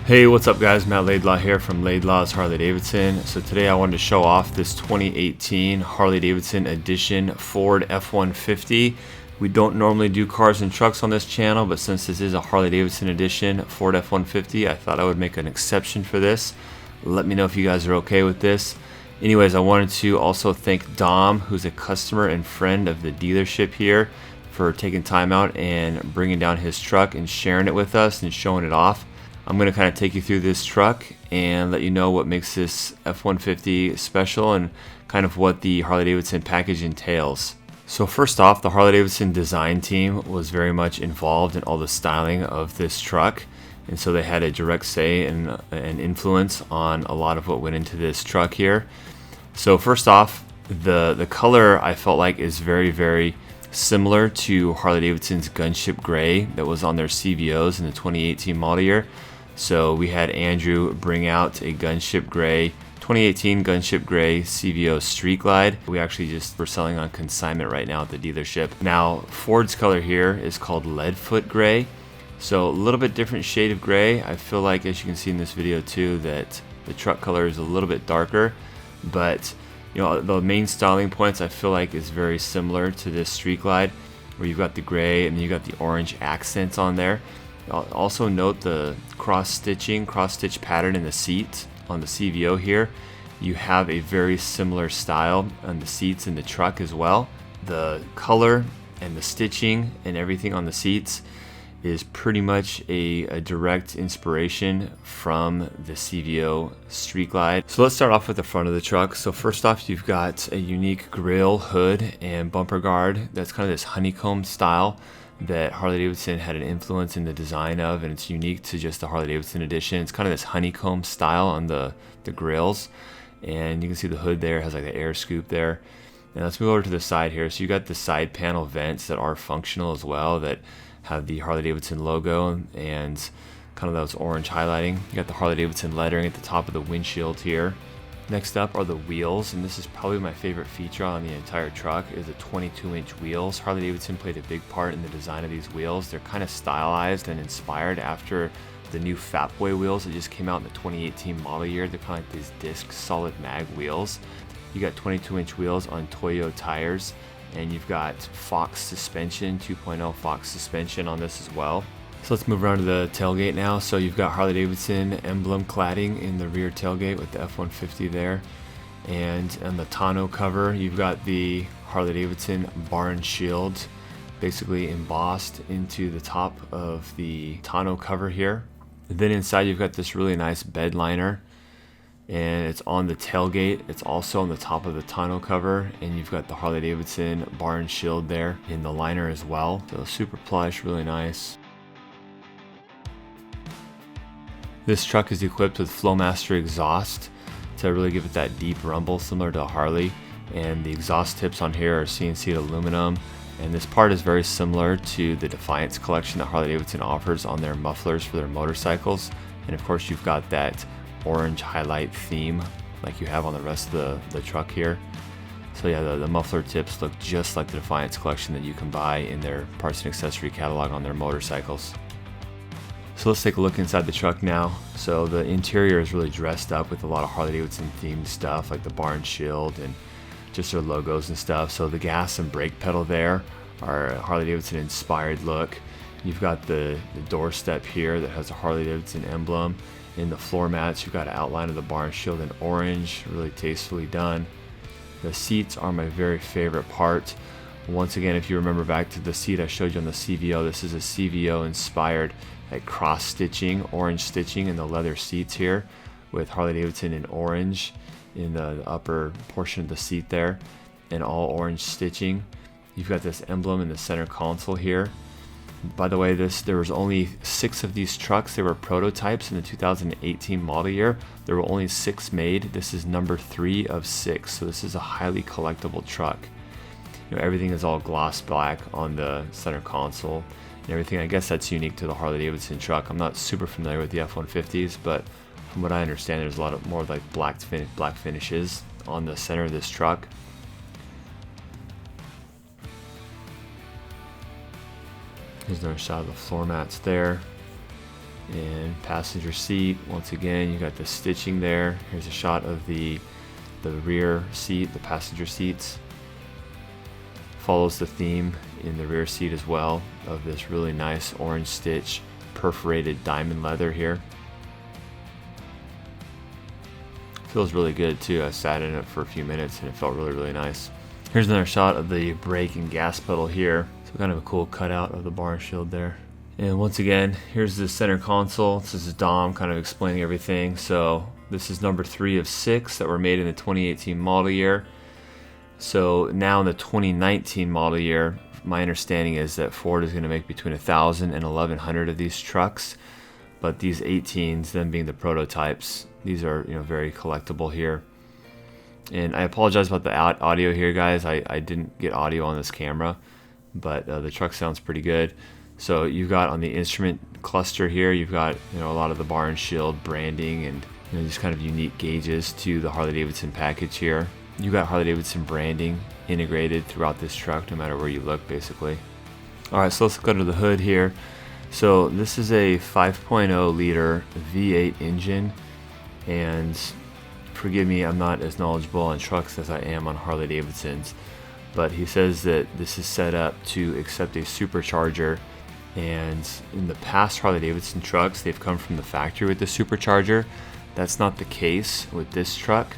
Hey, what's up guys? Matt Laidlaw here from Laidlaw's Harley-Davidson. So today I wanted to show off this 2018 Harley-Davidson Edition Ford F-150. We don't normally do cars and trucks on this channel, but since this is a Harley-Davidson Edition Ford F-150, I thought I would make an exception for this. Let me know if you guys are okay with this. Anyways, I wanted to also thank Dom, who's a customer and friend of the dealership here, for taking time out and bringing down his truck and sharing it with us and showing it off. I'm going to kind of take you through this truck and let you know what makes this F-150 special and kind of what the Harley-Davidson package entails. So first off, the Harley-Davidson design team was very much involved in all the styling of this truck, and so they had a direct say and influence on a lot of what went into this truck here. So first off, the color I felt like is very similar to Harley-Davidson's Gunship Gray that was on their CVOs in the 2018 model year. So we had Andrew bring out a Gunship Gray 2018 Gunship Gray CVO Street Glide. We actually just were selling on consignment right now at the dealership. Now Ford's color here is called Leadfoot Gray. So a little bit different shade of gray. I feel like, as you can see in this video too, that the truck color is a little bit darker, but you know, the main styling points I feel like is very similar to this Street Glide, where you've got the gray and you got the orange accents on there. Also note the cross stitch pattern in the seat on the CVO here. You have a very similar style on the seats in the truck as well. The color and the stitching and everything on the seats is pretty much a direct inspiration from the CVO Street Glide. So let's start off with the front of the truck. So first off, you've got a unique grille, hood, and bumper guard that's kind of this honeycomb style that Harley-Davidson had an influence in the design of, and it's unique to just the Harley-Davidson edition. It's kind of this honeycomb style on the grills, and you can see the hood there has like the air scoop there. And let's move over to the side here. So you got the side panel vents that are functional as well, that have the Harley-Davidson logo and kind of those orange highlighting. You got the Harley-Davidson lettering at the top of the windshield here. Next up are the wheels, and this is probably my favorite feature on the entire truck, is the 22-inch wheels. Harley-Davidson played a big part in the design of these wheels. They're kind of stylized and inspired after the new Fat Boy wheels that just came out in the 2018 model year. They're kind of like these disc solid mag wheels. You got 22-inch wheels on Toyo tires, and you've got Fox suspension, 2.0 Fox suspension on this as well. So let's move around to the tailgate now. So you've got Harley-Davidson emblem cladding in the rear tailgate with the F-150 there. And on the tonneau cover, you've got the Harley-Davidson barn shield basically embossed into the top of the tonneau cover here. And then inside you've got this really nice bed liner, and it's on the tailgate. It's also on the top of the tonneau cover, and you've got the Harley-Davidson barn shield there in the liner as well. So super plush, really nice. This truck is equipped with Flowmaster exhaust to really give it that deep rumble similar to a Harley, and the exhaust tips on here are CNC aluminum, and this part is very similar to the Defiance collection that Harley-Davidson offers on their mufflers for their motorcycles. And of course you've got that orange highlight theme like you have on the rest of the truck here. So yeah, the muffler tips look just like the Defiance collection that you can buy in their parts and accessory catalog on their motorcycles. So let's take a look inside the truck now. So the interior is really dressed up with a lot of Harley-Davidson themed stuff like the barn shield and just their logos and stuff. So the gas and brake pedal there are a Harley-Davidson inspired look. You've got the doorstep here that has a Harley-Davidson emblem. In the floor mats, you've got an outline of the barn shield in orange, really tastefully done. The seats are my very favorite part. Once again, if you remember back to the seat I showed you on the CVO, this is a CVO inspired like cross stitching, orange stitching in the leather seats here with Harley-Davidson in orange in the upper portion of the seat there, and all orange stitching. You've got this emblem in the center console here. By the way, there was only 6 of these trucks. They were prototypes in the 2018 model year. There were only 6 made. This is number 3 of 6, so this is a highly collectible truck. You know, everything is all gloss black on the center console and everything. I guess that's unique to the Harley-Davidson truck. I'm not super familiar with the F-150s, but from what I understand, there's a lot of more like black finishes on the center of this truck. Here's another shot of the floor mats there. And passenger seat, once again, you got the stitching there. Here's a shot of the rear seat, the passenger seats. Follows the theme in the rear seat as well of this really nice orange stitch perforated diamond leather here. Feels really good too. I sat in it for a few minutes and it felt really nice. Here's another shot of the brake and gas pedal here. So kind of a cool cutout of the barn shield there. And once again, here's the center console. This is Dom kind of explaining everything. So this is number 3 of 6 that were made in the 2018 model year. So now in the 2019 model year, my understanding is that Ford is going to make between 1,000 and 1,100 of these trucks. But these 18s, them being the prototypes, these are very collectible here. And I apologize about the audio here, guys. I didn't get audio on this camera, but the truck sounds pretty good. So you've got on the instrument cluster here, you've got a lot of the barn shield branding and these kind of unique gauges to the Harley-Davidson package here. You got Harley-Davidson branding integrated throughout this truck, no matter where you look, basically. All right, so let's go to the hood here. So this is a 5.0 liter V8 engine, and forgive me, I'm not as knowledgeable on trucks as I am on Harley-Davidsons, but he says that this is set up to accept a supercharger, and in the past Harley-Davidson trucks, they've come from the factory with the supercharger. That's not the case with this truck.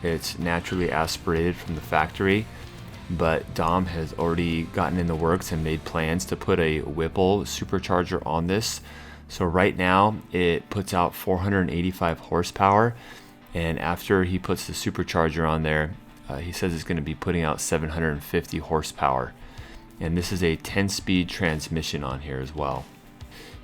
It's naturally aspirated from the factory, but Dom has already gotten in the works and made plans to put a Whipple supercharger on this. So right now it puts out 485 horsepower, and after he puts the supercharger on there, he says it's going to be putting out 750 horsepower. And this is a 10-speed transmission on here as well.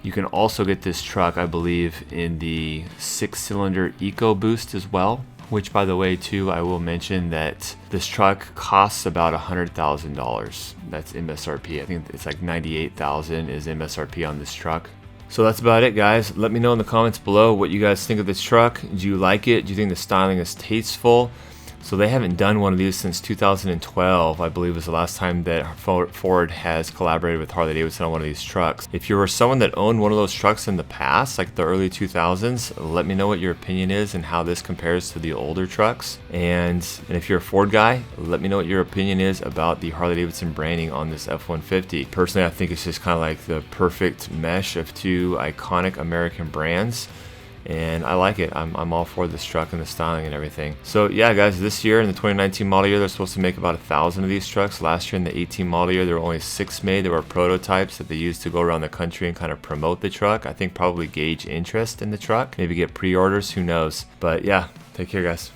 You can also get this truck, I believe, in the 6-cylinder EcoBoost as well. Which, by the way, too, I will mention that this truck costs about $100,000. That's MSRP. I think it's like $98,000 is MSRP on this truck. So that's about it, guys. Let me know in the comments below what you guys think of this truck. Do you like it? Do you think the styling is tasteful? So they haven't done one of these since 2012, I believe was the last time that Ford has collaborated with Harley-Davidson on one of these trucks. If you were someone that owned one of those trucks in the past, like the early 2000s, let me know what your opinion is and how this compares to the older trucks. And if you're a Ford guy, let me know what your opinion is about the Harley-Davidson branding on this F-150. Personally, I think it's just kind of like the perfect mesh of two iconic American brands. And I like it. I'm all for this truck and the styling and everything. So yeah, guys, this year in the 2019 model year, they're supposed to make about 1,000 of these trucks. Last year in the 18 model year, there were only 6 made. There were prototypes that they used to go around the country and kind of promote the truck. I think probably gauge interest in the truck. Maybe get pre-orders, who knows. But yeah, take care, guys.